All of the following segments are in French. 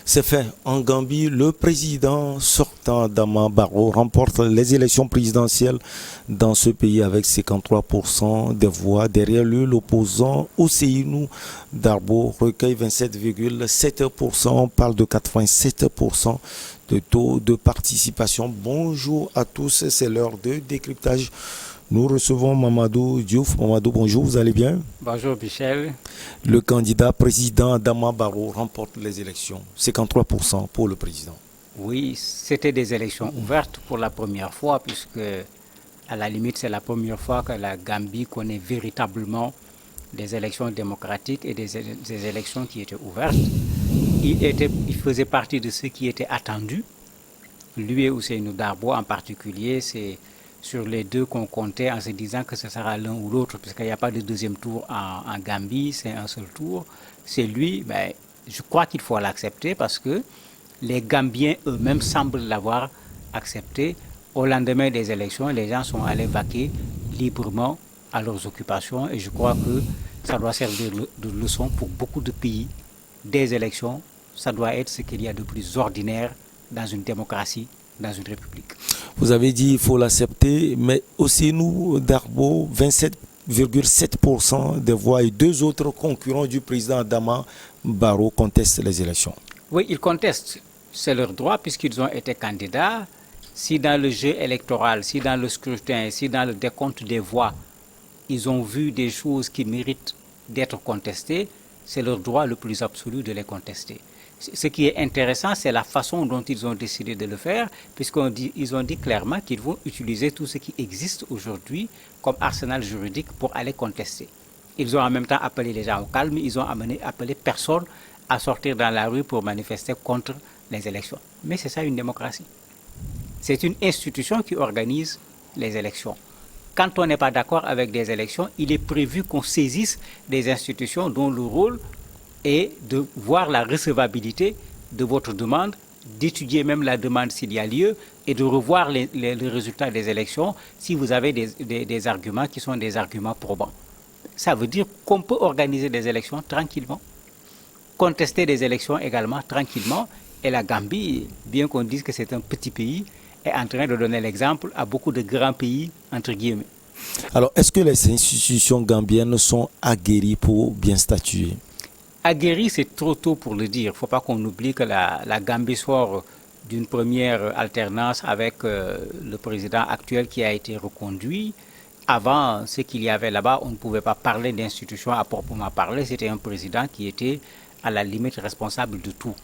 C'est fait. En Gambie, le président sortant Adama Barrow remporte les élections présidentielles dans ce pays avec 53% des voix. Derrière lui, l'opposant Ousseynou Darbo recueille 27,7%. On parle de 87% de taux de participation. Bonjour à tous, c'est l'heure de décryptage. Nous recevons Mamadou Diouf. Mamadou, bonjour, vous allez bien? Bonjour Michel. Le candidat président Adama Barrow remporte les élections. 53% pour le président. Oui, c'était des élections ouvertes pour la première fois, puisque à la limite, c'est la première fois que la Gambie connaît véritablement des élections démocratiques et des élections qui étaient ouvertes. Il faisait partie de ceux qui étaient attendus. Lui et Ousseynou Darbo en particulier, c'est sur les deux qu'on comptait en se disant que ce sera l'un ou l'autre, puisqu'il n'y a pas de deuxième tour en Gambie, c'est un seul tour. C'est lui, je crois qu'il faut l'accepter parce que les Gambiens eux-mêmes semblent l'avoir accepté. Au lendemain des élections, les gens sont allés vaquer librement à leurs occupations et je crois que ça doit servir de leçon pour beaucoup de pays. Des élections, ça doit être ce qu'il y a de plus ordinaire dans une démocratie, dans une république. Vous avez dit qu'il faut l'accepter, mais aussi nous, Darbo, 27,7% des voix et deux autres concurrents du président Adama Barrow contestent les élections. Oui, ils contestent. C'est leur droit puisqu'ils ont été candidats. Si dans le jeu électoral, si dans le scrutin, si dans le décompte des voix, ils ont vu des choses qui méritent d'être contestées, c'est leur droit le plus absolu de les contester. Ce qui est intéressant, c'est la façon dont ils ont décidé de le faire, puisqu'ils ont dit clairement qu'ils vont utiliser tout ce qui existe aujourd'hui comme arsenal juridique pour aller contester. Ils ont en même temps appelé les gens au calme, ils ont appelé personne à sortir dans la rue pour manifester contre les élections. Mais c'est ça une démocratie. C'est une institution qui organise les élections. Quand on n'est pas d'accord avec des élections, il est prévu qu'on saisisse des institutions dont le rôle et de voir la recevabilité de votre demande, d'étudier même la demande s'il y a lieu et de revoir les résultats des élections si vous avez des arguments qui sont des arguments probants. Ça veut dire qu'on peut organiser des élections tranquillement, contester des élections également tranquillement. Et la Gambie, bien qu'on dise que c'est un petit pays, est en train de donner l'exemple à beaucoup de grands pays, entre guillemets. Alors, est-ce que les institutions gambiennes sont aguerries pour bien statuer? Aguerri, c'est trop tôt pour le dire. Il ne faut pas qu'on oublie que la Gambie sort d'une première alternance avec le président actuel qui a été reconduit. Avant, ce qu'il y avait là-bas, on ne pouvait pas parler d'institution à proprement parler. C'était un président qui était à la limite responsable de tout.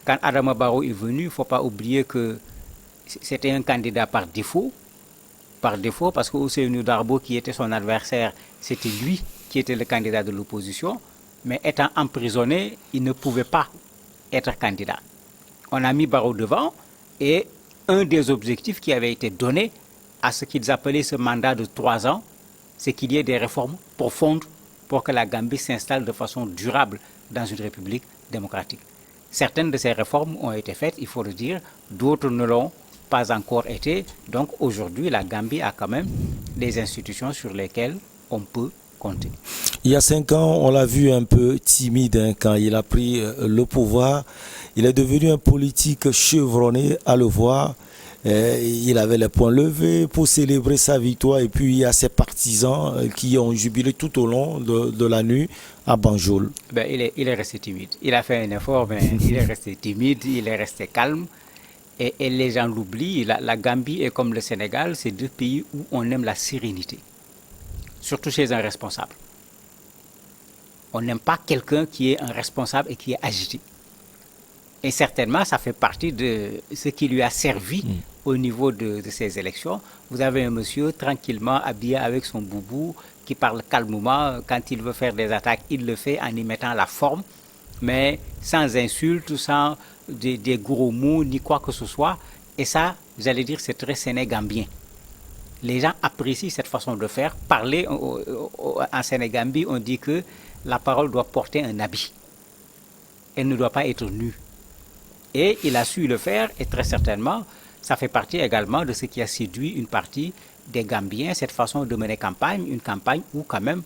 Quand Adama Barrow est venu, il ne faut pas oublier que c'était un candidat par défaut. Par défaut, parce que Ousseynou Darbo, qui était son adversaire, c'était lui qui était le candidat de l'opposition. Mais étant emprisonné, il ne pouvait pas être candidat. On a mis Barrow devant et un des objectifs qui avait été donné à ce qu'ils appelaient ce mandat de 3 ans, c'est qu'il y ait des réformes profondes pour que la Gambie s'installe de façon durable dans une république démocratique. Certaines de ces réformes ont été faites, il faut le dire, d'autres ne l'ont pas encore été. Donc aujourd'hui, la Gambie a quand même des institutions sur lesquelles on peut compter. Il y a 5 ans, on l'a vu un peu timide quand il a pris le pouvoir. Il est devenu un politique chevronné à le voir. Il avait les poings levés pour célébrer sa victoire. Et puis, il y a ses partisans qui ont jubilé tout au long de la nuit à Banjul. Il est resté timide. Il a fait un effort, mais il est resté timide, il est resté calme. Et les gens l'oublient. La Gambie est comme le Sénégal, c'est deux pays où on aime la sérénité. Surtout chez un responsable. On n'aime pas quelqu'un qui est un responsable et qui est agité. Et certainement, ça fait partie de ce qui lui a servi au niveau de ces élections. Vous avez un monsieur tranquillement habillé avec son boubou qui parle calmement. Quand il veut faire des attaques, il le fait en y mettant la forme, mais sans insultes, sans des gros mots, ni quoi que ce soit. Et ça, j'allais dire, c'est très sénégambien. Les gens apprécient cette façon de faire. Parler en Sénégambie, on dit que la parole doit porter un habit. Elle ne doit pas être nue. Et il a su le faire, et très certainement, ça fait partie également de ce qui a séduit une partie des Gambiens, cette façon de mener campagne, une campagne où quand même,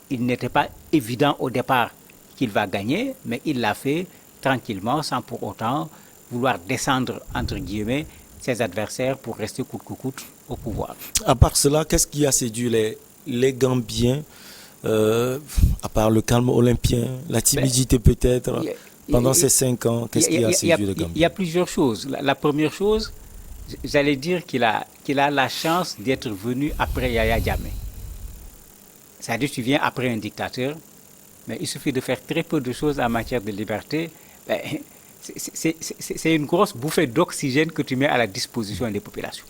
il n'était pas évident au départ qu'il va gagner, mais il l'a fait tranquillement, sans pour autant vouloir descendre, entre guillemets, ses adversaires pour rester coûte que coûte au pouvoir. À part cela, qu'est-ce qui a séduit les Gambiens, à part le calme olympien, la timidité peut-être, pendant ces 5 ans, qu'est-ce qui a séduit les Gambiens? Il y a plusieurs choses. La première chose, j'allais dire qu'il a la chance d'être venu après Yaya Jammeh. C'est-à-dire tu viens après un dictateur, mais il suffit de faire très peu de choses en matière de liberté. Ben, c'est une grosse bouffée d'oxygène que tu mets à la disposition des populations.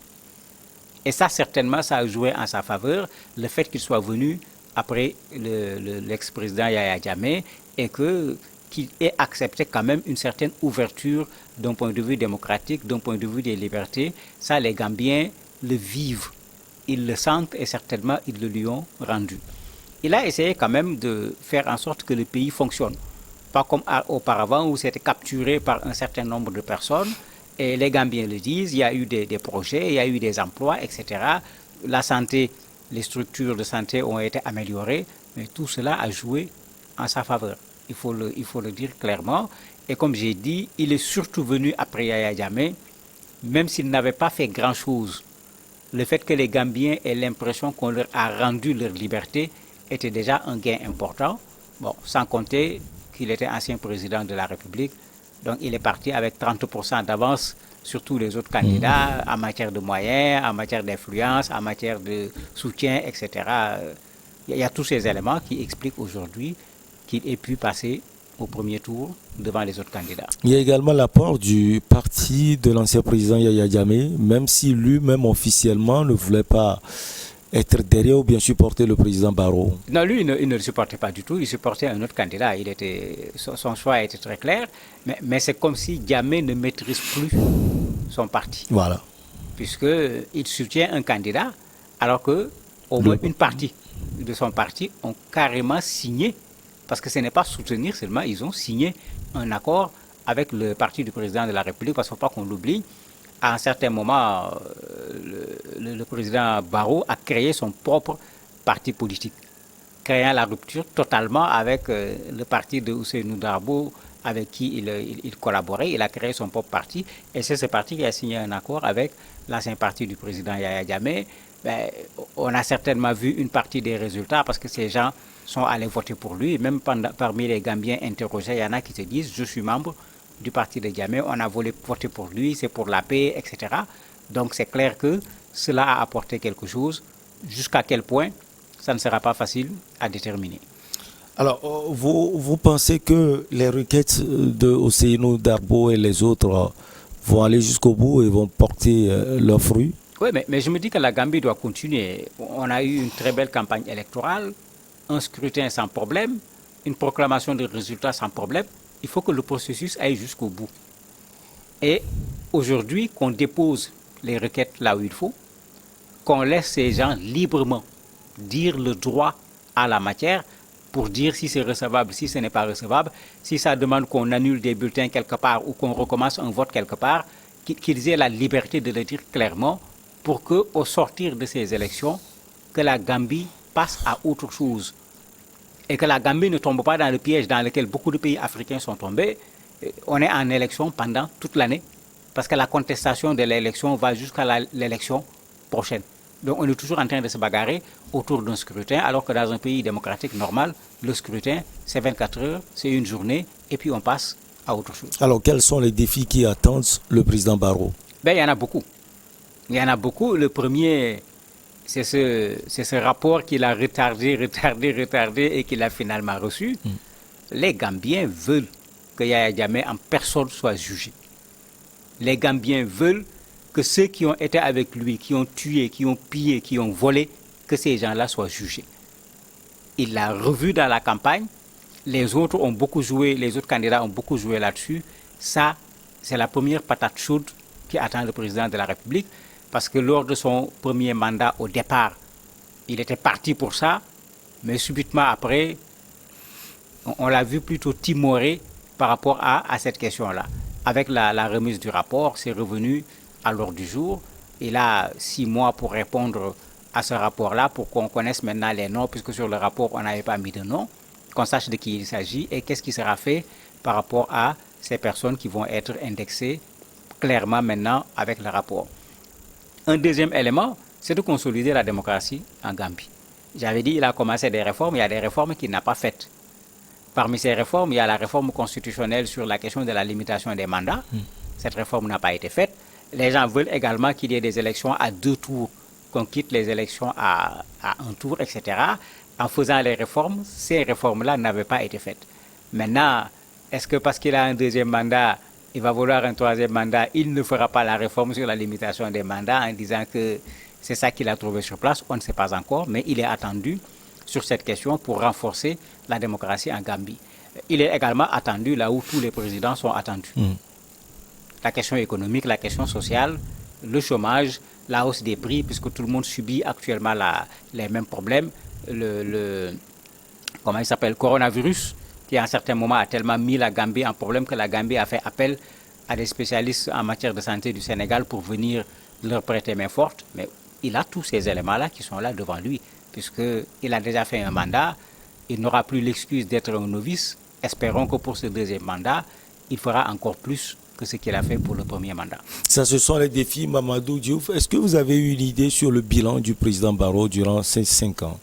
Et ça, certainement, ça a joué en sa faveur, le fait qu'il soit venu après l'ex-président Yaya Jammeh et qu'il ait accepté quand même une certaine ouverture d'un point de vue démocratique, d'un point de vue des libertés. Ça, les Gambiens le vivent, ils le sentent et certainement ils le lui ont rendu. Il a essayé quand même de faire en sorte que le pays fonctionne. Pas comme auparavant où c'était capturé par un certain nombre de personnes. Et les Gambiens le disent, il y a eu des projets, il y a eu des emplois, etc. La santé, les structures de santé ont été améliorées, mais tout cela a joué en sa faveur. Il faut le dire clairement. Et comme j'ai dit, il est surtout venu après Yaya Jammeh, même s'il n'avait pas fait grand-chose. Le fait que les Gambiens aient l'impression qu'on leur a rendu leur liberté était déjà un gain important. Bon, sans compter qu'il était ancien président de la République. Donc il est parti avec 30% d'avance sur tous les autres candidats en matière de moyens, en matière d'influence, en matière de soutien, etc. Il y a tous ces éléments qui expliquent aujourd'hui qu'il ait pu passer au premier tour devant les autres candidats. Il y a également l'apport du parti de l'ancien président Yaya Jammeh, même si lui-même officiellement ne voulait pas être derrière ou bien supporter le président Barrow. Non, lui, il ne le supportait pas du tout. Il supportait un autre candidat. Son choix était très clair. Mais c'est comme si Jammeh ne maîtrise plus son parti. Voilà. Puisqu'il soutient un candidat, alors que au moins une partie de son parti ont carrément signé, parce que ce n'est pas soutenir seulement, ils ont signé un accord avec le parti du président de la République, parce qu'il ne faut pas qu'on l'oublie. À un certain moment, le président Barrow a créé son propre parti politique, créant la rupture totalement avec le parti de Ousseynou Darboe, avec qui il collaborait. Il a créé son propre parti, et c'est ce parti qui a signé un accord avec l'ancien parti du président Yaya Jammeh. Ben, on a certainement vu une partie des résultats, parce que ces gens sont allés voter pour lui. Même parmi les Gambiens interrogés, il y en a qui se disent « je suis membre du parti de Jammeh, on a voté pour lui, c'est pour la paix, etc. » Donc c'est clair que cela a apporté quelque chose. Jusqu'à quel point, ça ne sera pas facile à déterminer. Alors, vous pensez que les requêtes de Ousseynou Darboe et les autres vont aller jusqu'au bout et vont porter leurs fruits? Oui, mais je me dis que la Gambie doit continuer. On a eu une très belle campagne électorale, un scrutin sans problème, une proclamation de résultats sans problème. Il faut que le processus aille jusqu'au bout. Et aujourd'hui, qu'on dépose les requêtes là où il faut, qu'on laisse ces gens librement dire le droit à la matière pour dire si c'est recevable, si ce n'est pas recevable, si ça demande qu'on annule des bulletins quelque part ou qu'on recommence un vote quelque part, qu'ils aient la liberté de le dire clairement pour qu'au sortir de ces élections, que la Gambie passe à autre chose. Et que la Gambie ne tombe pas dans le piège dans lequel beaucoup de pays africains sont tombés. On est en élection pendant toute l'année, parce que la contestation de l'élection va jusqu'à l'élection prochaine. Donc on est toujours en train de se bagarrer autour d'un scrutin, alors que dans un pays démocratique normal, le scrutin, c'est 24 heures, c'est une journée, et puis on passe à autre chose. Alors quels sont les défis qui attendent le président Barrow? Ben, il y en a beaucoup. Il y en a beaucoup. Le premier, c'est ce rapport qu'il a retardé et qu'il a finalement reçu. Les Gambiens veulent que Yaya Jammeh en personne soit jugé. Les Gambiens veulent que ceux qui ont été avec lui, qui ont tué, qui ont pillé, qui ont volé, que ces gens-là soient jugés. Il l'a revu dans la campagne. Les autres ont beaucoup joué, les autres candidats ont beaucoup joué là-dessus. Ça, c'est la première patate chaude qui attend le président de la République. Parce que lors de son premier mandat, au départ, il était parti pour ça, mais subitement après, on l'a vu plutôt timoré par rapport à cette question-là. Avec la remise du rapport, c'est revenu à l'ordre du jour. Il a 6 mois pour répondre à ce rapport-là, pour qu'on connaisse maintenant les noms, puisque sur le rapport, on n'avait pas mis de nom, qu'on sache de qui il s'agit et qu'est-ce qui sera fait par rapport à ces personnes qui vont être indexées clairement maintenant avec le rapport. Un deuxième élément, c'est de consolider la démocratie en Gambie. J'avais dit qu'il a commencé des réformes, il y a des réformes qu'il n'a pas faites. Parmi ces réformes, il y a la réforme constitutionnelle sur la question de la limitation des mandats. Cette réforme n'a pas été faite. Les gens veulent également qu'il y ait des élections à 2 tours, qu'on quitte les élections à 1 tour, etc. En faisant les réformes, ces réformes-là n'avaient pas été faites. Maintenant, est-ce que parce qu'il a un deuxième mandat, il va vouloir un troisième mandat, il ne fera pas la réforme sur la limitation des mandats en disant que c'est ça qu'il a trouvé sur place? On ne sait pas encore, mais il est attendu sur cette question pour renforcer la démocratie en Gambie. Il est également attendu là où tous les présidents sont attendus. La question économique, la question sociale, le chômage, la hausse des prix, puisque tout le monde subit actuellement les mêmes problèmes. Comment il s'appelle, coronavirus, qui à un certain moment a tellement mis la Gambie en problème que la Gambie a fait appel à des spécialistes en matière de santé du Sénégal pour venir leur prêter main forte. Mais il a tous ces éléments-là qui sont là devant lui, puisqu'il a déjà fait un mandat, il n'aura plus l'excuse d'être un novice. Espérons que pour ce deuxième mandat, il fera encore plus que ce qu'il a fait pour le premier mandat. Ça, ce sont les défis, Mamadou Diouf. Est-ce que vous avez eu une idée sur le bilan du président Barrow durant ces 5 ans?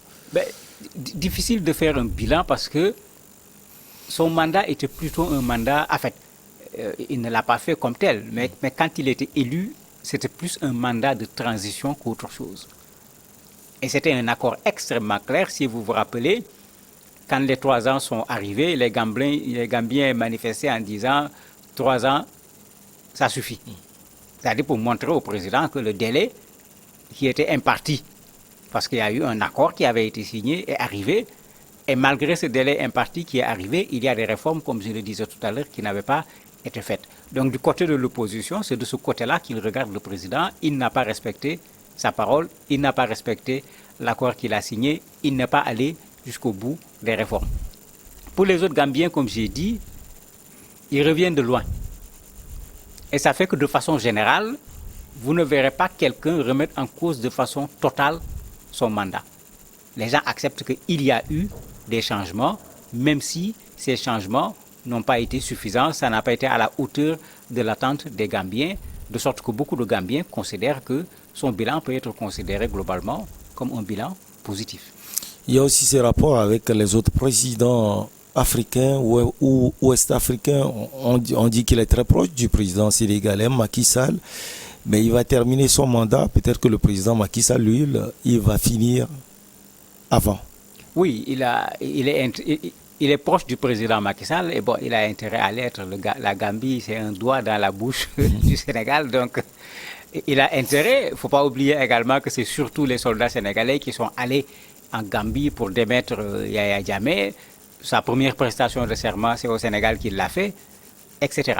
Difficile de faire un bilan parce que son mandat était plutôt un mandat... En fait, il ne l'a pas fait comme tel, mais quand il était élu, c'était plus un mandat de transition qu'autre chose. Et c'était un accord extrêmement clair, si vous vous rappelez, quand les 3 ans sont arrivés, les Gambiens manifestaient en disant 3 ans, ça suffit. C'est-à-dire pour montrer au président que le délai qui était imparti, parce qu'il y a eu un accord qui avait été signé, est arrivé. Et malgré ce délai imparti qui est arrivé, il y a des réformes, comme je le disais tout à l'heure, qui n'avaient pas été faites. Donc du côté de l'opposition, c'est de ce côté-là qu'il regarde le président. Il n'a pas respecté sa parole, il n'a pas respecté l'accord qu'il a signé, il n'est pas allé jusqu'au bout des réformes. Pour les autres Gambiens, comme j'ai dit, ils reviennent de loin. Et ça fait que de façon générale, vous ne verrez pas quelqu'un remettre en cause de façon totale son mandat. Les gens acceptent qu'il y a eu des changements, même si ces changements n'ont pas été suffisants, ça n'a pas été à la hauteur de l'attente des Gambiens, de sorte que beaucoup de Gambiens considèrent que son bilan peut être considéré globalement comme un bilan positif. Il y a aussi ces rapports avec les autres présidents africains ou ouest-africains. On dit qu'il est très proche du président sénégalais Macky Sall, mais il va terminer son mandat. Peut-être que le président Macky Sall, lui, il va finir avant. Oui, il est proche du président Macky Sall et bon, il a intérêt à l'être. La Gambie, c'est un doigt dans la bouche du Sénégal, donc il a intérêt. Il ne faut pas oublier également que c'est surtout les soldats sénégalais qui sont allés en Gambie pour démettre Yaya Jammeh. Sa première prestation de serment, c'est au Sénégal qu'il l'a fait, etc.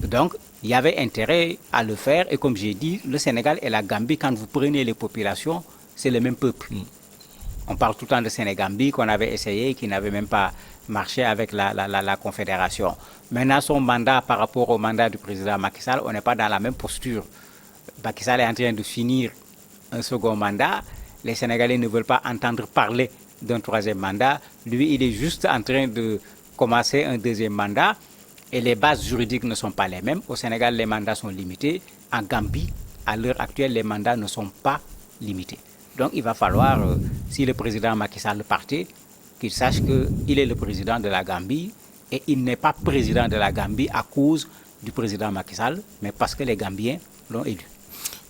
Donc, il y avait intérêt à le faire. Et comme j'ai dit, le Sénégal et la Gambie, quand vous prenez les populations, c'est le même peuple. On parle tout le temps de Sénégambie qu'on avait essayé, qui n'avait même pas marché avec la Confédération. Maintenant, son mandat par rapport au mandat du président Macky Sall, on n'est pas dans la même posture. Macky Sall est en train de finir un second mandat. Les Sénégalais ne veulent pas entendre parler d'un troisième mandat. Lui, il est juste en train de commencer un deuxième mandat. Et les bases juridiques ne sont pas les mêmes. Au Sénégal, les mandats sont limités. En Gambie, à l'heure actuelle, les mandats ne sont pas limités. Donc, il va falloir, si le président Macky Sall partait, qu'il sache qu'il est le président de la Gambie et il n'est pas président de la Gambie à cause du président Macky Sall, mais parce que les Gambiens l'ont élu.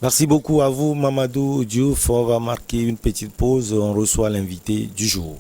Merci beaucoup à vous, Mamadou Diouf. On va marquer une petite pause. On reçoit l'invité du jour.